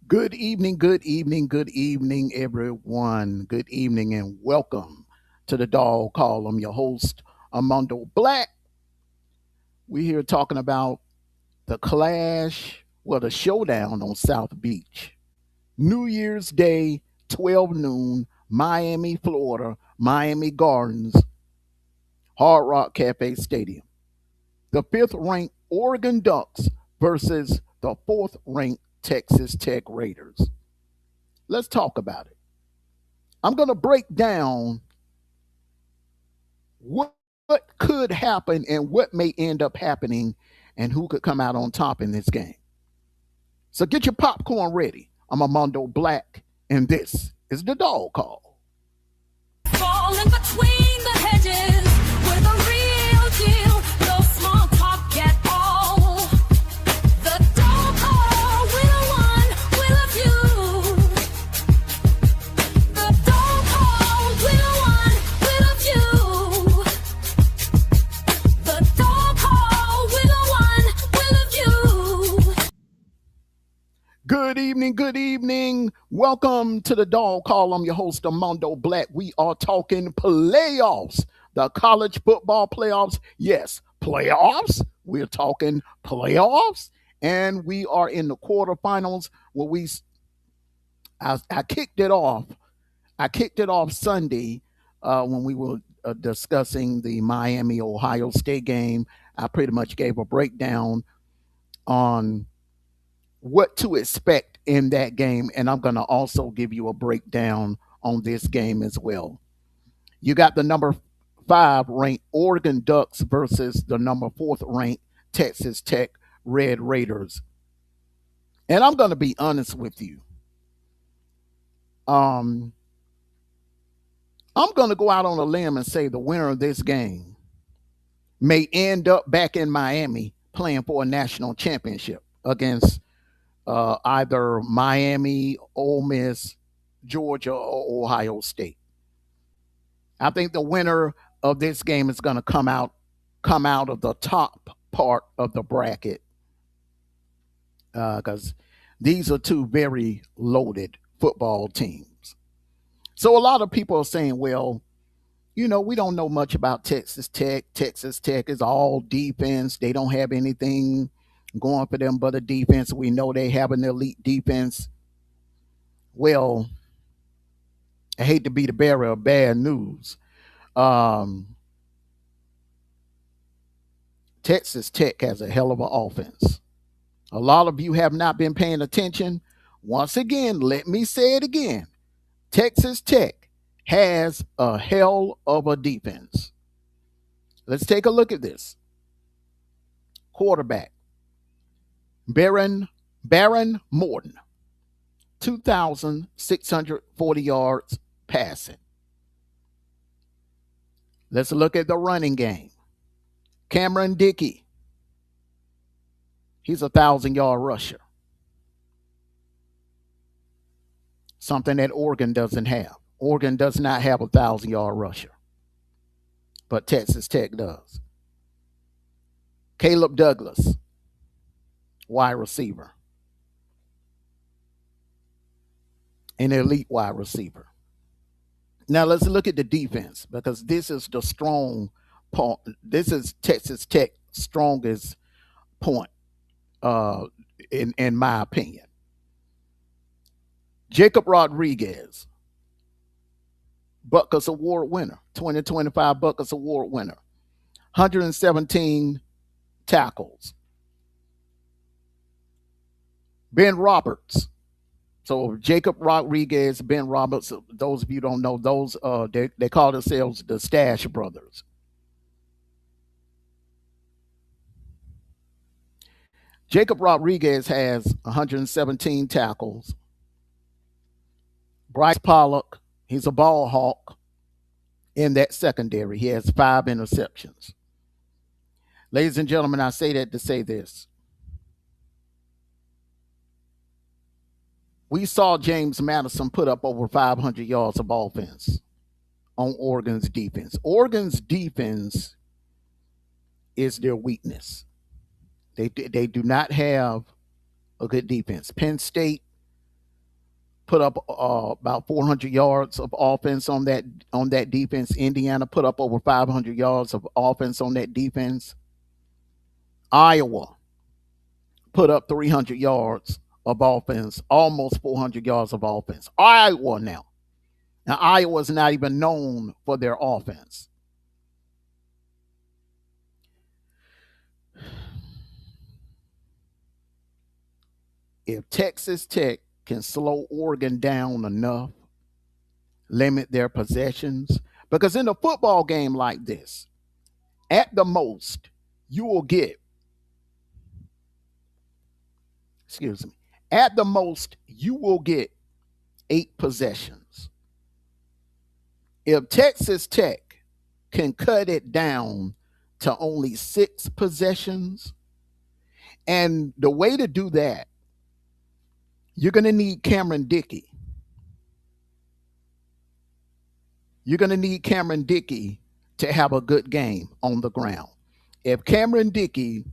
Good evening, everyone. Good evening, and welcome to the Dog Call. I'm your host, Amondo Black. We're here talking about the showdown on South Beach. New Year's Day, 12 noon, Miami, Florida, Miami Gardens, Hard Rock Cafe Stadium. The fifth ranked Oregon Ducks versus the fourth ranked Texas Tech Raiders. Let's talk about it. I'm going to break down what, what could happen and what may end up happening and who could come out on top in this game. So get your popcorn ready. I'm Amondo Black, and this is the Dog Call. Falling between the hedges with a real deal. No small talk at all. The dog call with a one, with a few. The dog call with a one, with a few. The dog call with a one, with a few. Good evening, good evening. Welcome to the Dog Call. I'm your host, Amondo Black. We are talking playoffs, the college football playoffs. Yes, playoffs. We're talking playoffs, and we are in the quarterfinals where I kicked it off. I kicked it off Sunday when we were discussing the Miami Ohio State game. I pretty much gave a breakdown on what to expect in that game. And I'm going to also give you a breakdown on this game as well. You got the number five ranked Oregon Ducks versus the number fourth ranked Texas Tech Red Raiders. And I'm going to be honest with you. Um, I'm going to go out on a limb and say the winner of this game may end up back in Miami playing for a national championship against either Miami, Ole Miss, Georgia, or Ohio State. I think the winner of this game is going to come out of the top part of the bracket because these are two very loaded football teams. So a lot of people are saying, well, we don't know much about Texas Tech. Texas Tech is all defense. They don't have anything going for them but a defense. We know they have an elite defense. Well, I hate to be the bearer of bad news. Um, Texas Tech has a hell of an offense. A lot of you have not been paying attention. Once again, let me say it again. Texas Tech has a hell of a defense. Let's take a look at this. Quarterback, Baron Morton, 2,640 yards passing. Let's look at the running game. Cameron Dickey, he's 1,000-yard rusher. Something that Oregon doesn't have. Oregon does not have 1,000-yard rusher, but Texas Tech does. Caleb Douglas, wide receiver, an elite wide receiver. Now let's look at the defense because this is the strong point. This is Texas Tech's strongest point, uh, in my opinion. Jacob Rodriguez, Butkus Award winner, 2025 Butkus Award winner, 117 tackles. Ben Roberts. So Jacob Rodriguez, Ben Roberts. Those of you who don't know, those they call themselves the Stash Brothers. Jacob Rodriguez has 117 tackles. Bryce Pollock, he's a ball hawk in that secondary. He has 5 interceptions. Ladies and gentlemen, I say that to say this. We saw James Madison put up over 500 yards of offense on Oregon's defense. Oregon's defense is their weakness. They do not have a good defense. Penn State put up about 400 yards of offense on that defense. Indiana put up over 500 yards of offense on that defense. Iowa put up 300 yards of offense, almost 400 yards of offense. Iowa now Iowa is not even known for their offense. If Texas Tech can slow Oregon down enough, limit their possessions, because in a football game like this, at the most, you will get, excuse me, at the most, you will get 8 possessions. If Texas Tech can cut it down to only 6 possessions, and the way to do that, you're going to need Cameron Dickey. You're going to need Cameron Dickey to have a good game on the ground. If Cameron Dickey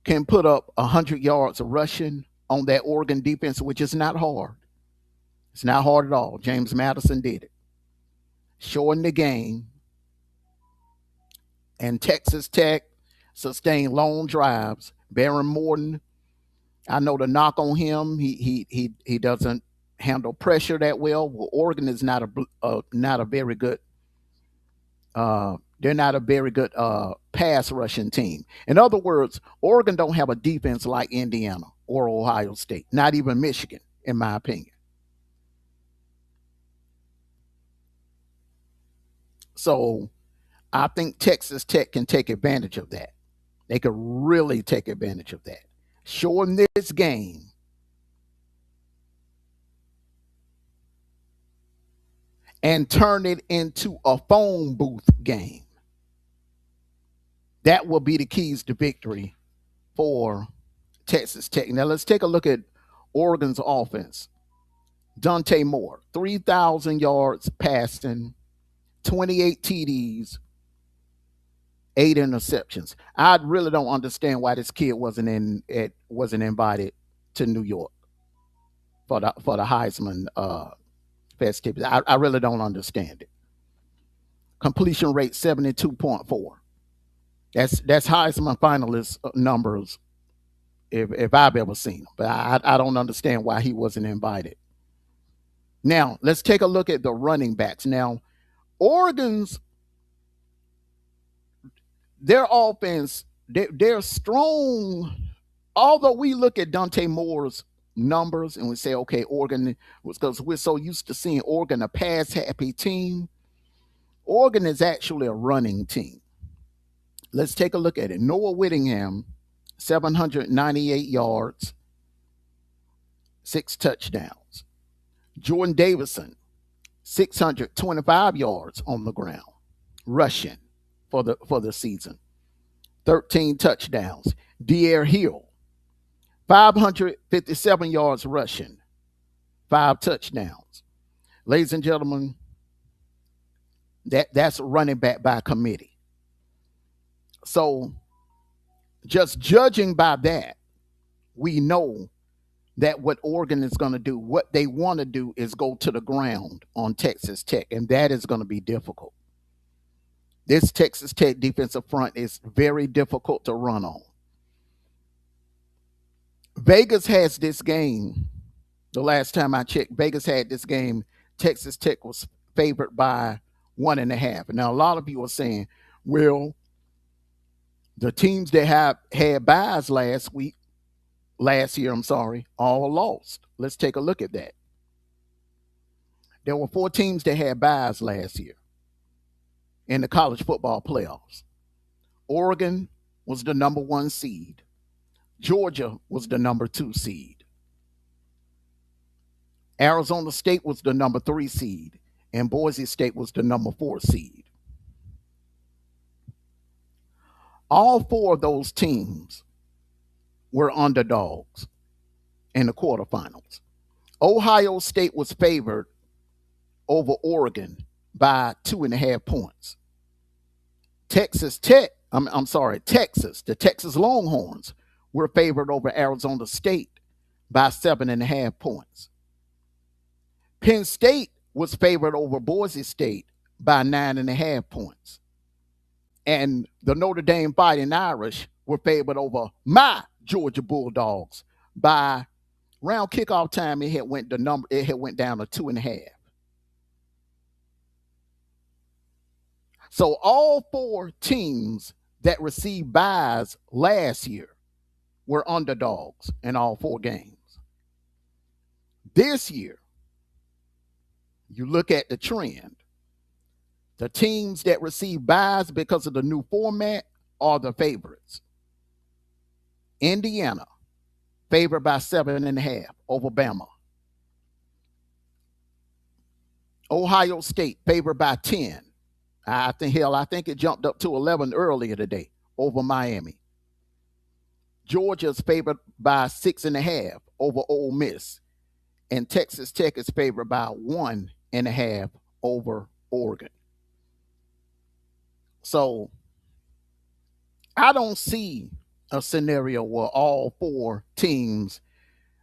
can put up 100 yards of rushing on that Oregon defense, which is not hard, it's not hard at all. James Madison did it. Shorten the game, and Texas Tech sustained long drives. Baron Morton, I know the knock on him. He doesn't handle pressure that well. Well, Oregon is not a very good. They're not a very good pass rushing team. In other words, Oregon don't have a defense like Indiana or Ohio State, not even Michigan, in my opinion. So I think Texas Tech can take advantage of that. They could really take advantage of that. Shorten this game and turn it into a phone booth game. That will be the keys to victory for Texas Tech. Now let's take a look at Oregon's offense. Dante Moore, 3,000 yards passing, 28 TDs, 8 interceptions. I really don't understand why this kid wasn't invited to New York for the Heisman festivities. I really don't understand it. Completion rate 72.4. That's Heisman finalist numbers if I've ever seen them. But I don't understand why he wasn't invited. Now let's take a look at the running backs. Now Oregon's their offense, they're strong. Although we look at Dante Moore's numbers and we say, okay, Oregon was, because we're so used to seeing Oregon a pass happy team. Oregon is actually a running team. Let's take a look at it. Noah Whittingham, 798 yards, 6 touchdowns. Jordan Davison, 625 yards on the ground, rushing for the season, 13 touchdowns. Dier Hill, 557 yards rushing, 5 touchdowns. Ladies and gentlemen, that's running back by committee. So just judging by that, we know that what Oregon is going to do, what they want to do is go to the ground on Texas Tech, and that is going to be difficult. This Texas Tech defensive front is very difficult to run on. Vegas has this game. The last time I checked, Vegas had this game. Texas Tech was favored by 1.5. Now, a lot of you are saying, well, the teams that have had buys last year, all lost. Let's take a look at that. There were 4 teams that had buys last year in the college football playoffs. Oregon was the number 1 seed. Georgia was the number 2 seed. Arizona State was the number 3 seed, and Boise State was the number 4 seed. All 4 of those teams were underdogs in the quarterfinals. Ohio State was favored over Oregon by 2.5 points. Texas, the Texas Longhorns were favored over Arizona State by 7.5 points. Penn State was favored over Boise State by 9.5 points. And the Notre Dame Fighting Irish were favored over my Georgia Bulldogs by round kickoff time. It had went down to 2.5. So all four teams that received byes last year were underdogs in all four games. This year, you look at the trend. The teams that receive byes because of the new format are the favorites. Indiana, favored by 7.5 over Bama. Ohio State, favored by 10. I think it jumped up to 11 earlier today over Miami. Georgia's favored by 6.5 over Ole Miss. And Texas Tech is favored by 1.5 over Oregon. So I don't see a scenario where all four teams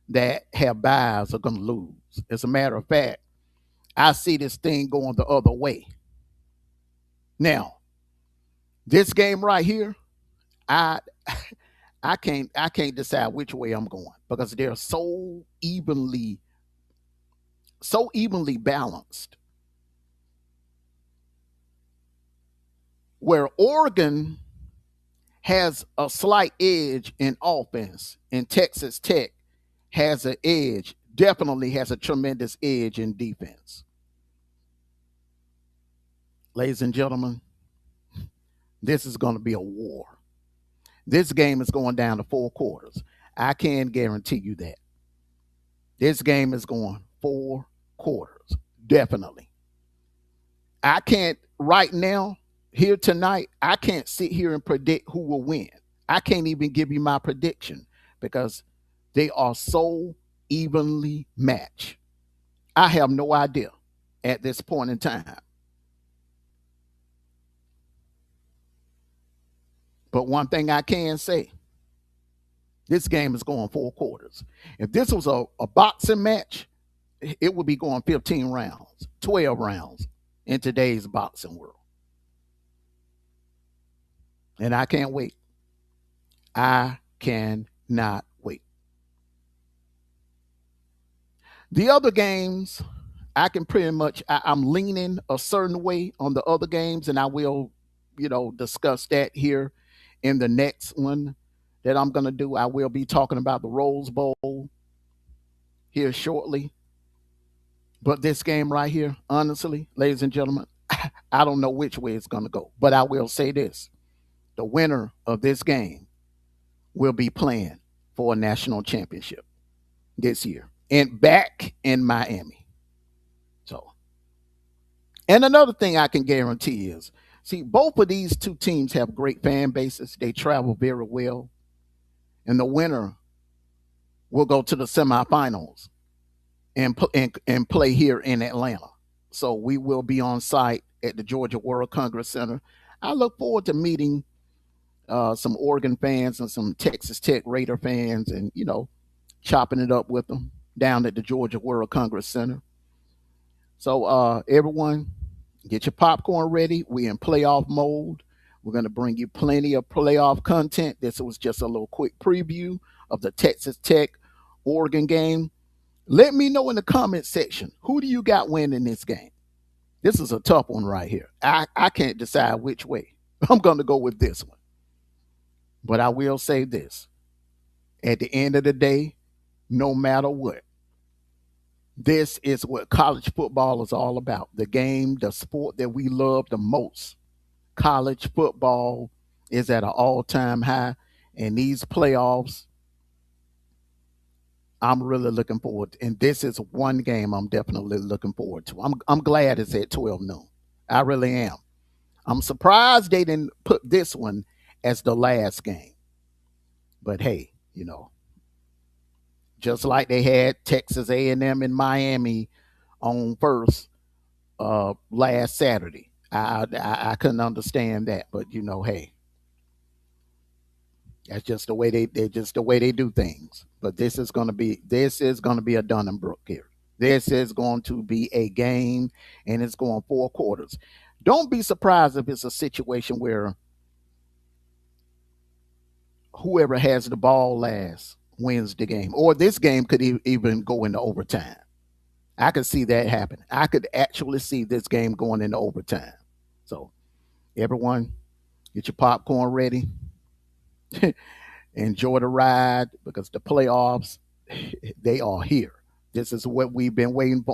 that have byes are going to lose. As a matter of fact, I see this thing going the other way. Now, this game right here, I can't decide which way I'm going because they're so evenly balanced. Where Oregon has a slight edge in offense, and Texas Tech has an edge, definitely has a tremendous edge in defense. Ladies and gentlemen, this is going to be a war. This game is going down to 4 quarters. I can guarantee you that. This game is going 4 quarters, definitely. I can't right now, here tonight, I can't sit here and predict who will win. I can't even give you my prediction because they are so evenly matched. I have no idea at this point in time. But one thing I can say, this game is going 4 quarters. If this was a boxing match, it would be going 15 rounds, 12 rounds in today's boxing world. And I can't wait. I cannot wait. The other games, I can pretty much, I'm leaning a certain way on the other games, and I will, discuss that here in the next one that I'm going to do. I will be talking about the Rose Bowl here shortly. But this game right here, honestly, ladies and gentlemen, I don't know which way it's going to go. But I will say this: the winner of this game will be playing for a national championship this year and back in Miami. So, and another thing I can guarantee is, see, both of these two teams have great fan bases. They travel very well. And the winner will go to the semifinals and play here in Atlanta. So we will be on site at the Georgia World Congress Center. I look forward to meeting some Oregon fans and some Texas Tech Raider fans, and chopping it up with them down at the Georgia World Congress Center. So everyone, get your popcorn ready. We're in playoff mode. We're going to bring you plenty of playoff content. This was just a little quick preview of the Texas Tech Oregon game. Let me know in the comment section, who do you got winning this game? This is a tough one right here. I can't decide which way. I'm going to go with this one. But I will say this. At the end of the day, no matter what, this is what college football is all about. The game, the sport that we love the most. College football is at an all-time high. And these playoffs, I'm really looking forward to. And this is one game I'm definitely looking forward to. I'm glad it's at 12 noon. I really am. I'm surprised they didn't put this one as the last game. But hey, just like they had Texas A&M in Miami on first last Saturday. I couldn't understand that, but hey, that's just the way they do things. But this is gonna be a Donnybrook here. This is going to be a game, and it's going 4 quarters. Don't be surprised if it's a situation where whoever has the ball last wins the game, or this game could even go into overtime. I could see that happen. I could actually see this game going into overtime. So, everyone, get your popcorn ready. Enjoy the ride because the playoffs, they are here. This is what we've been waiting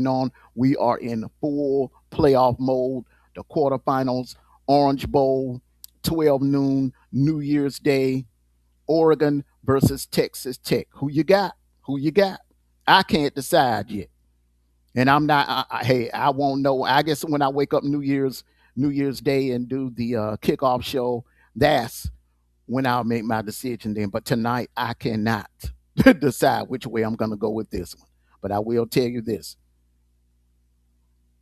on. We are in full playoff mode. The quarterfinals, Orange Bowl, 12 noon, New Year's Day, Oregon versus Texas Tech. Who you got? Who you got? I can't decide yet, and I'm not. Hey, I won't know. I guess when I wake up New Year's Day and do the kickoff show, that's when I'll make my decision. Then, but tonight I cannot decide which way I'm going to go with this one. But I will tell you this: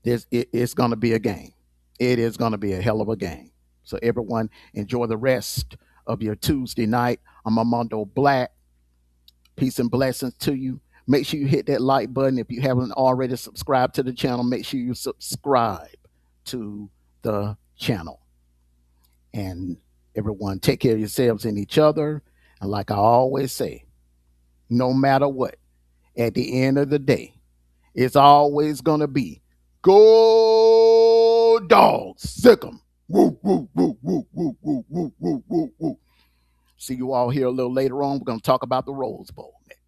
it's going to be a game. It is going to be a hell of a game. So everyone, enjoy the rest of your Tuesday night. I'm Amondo Black. Peace and blessings to you. Make sure you hit that like button. If you haven't already subscribed to the channel, make sure you subscribe to the channel. And everyone, take care of yourselves and each other. And like I always say, no matter what, at the end of the day, it's always going to be go dogs, sick 'em. Woo, woo, woo, woo, woo, woo, woo, woo, woo, woo. See you all here a little later on. We're going to talk about the Rose Bowl next.